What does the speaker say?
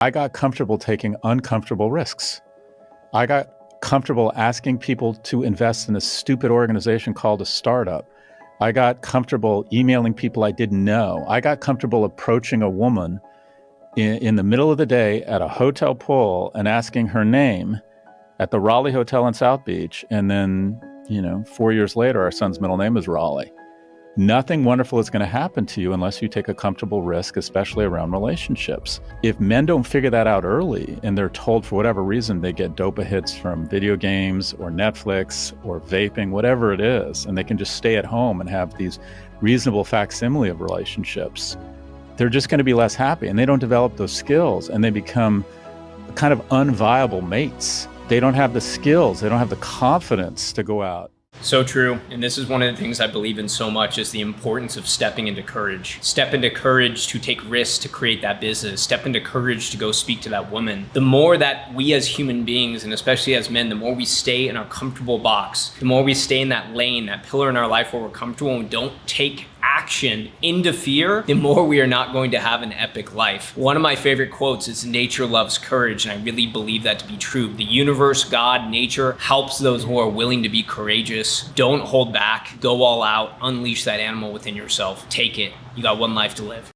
I got comfortable taking uncomfortable risks. I got comfortable asking people to invest in a stupid organization called a startup. I got comfortable emailing people I didn't know. I got comfortable approaching a woman in the middle of the day at a hotel pool and asking her name at the Raleigh Hotel in South Beach. And then, 4 years later, our son's middle name is Raleigh. Nothing wonderful is going to happen to you unless you take a comfortable risk, especially around relationships. If men don't figure that out early and they're told for whatever reason they get dopa hits from video games or Netflix or vaping, whatever it is, and they can just stay at home and have these reasonable facsimile of relationships, they're just going to be less happy, and they don't develop those skills, and they become kind of unviable mates. They don't have the skills. They don't have the confidence to go out. So true. And this is one of the things I believe in so much is the importance of stepping into courage. Step into courage to take risks to create that business. Step into courage to go speak to that woman. The more that we as human beings, and especially as men, the more we stay in our comfortable box, the more we stay in that lane, that pillar in our life where we're comfortable and we don't take action into fear, the more we are not going to have an epic life. One of my favorite quotes is nature loves courage, and I really believe that to be true. The universe, God, nature helps those who are willing to be courageous. Don't hold back, go all out, unleash that animal within yourself. Take it. You got one life to live.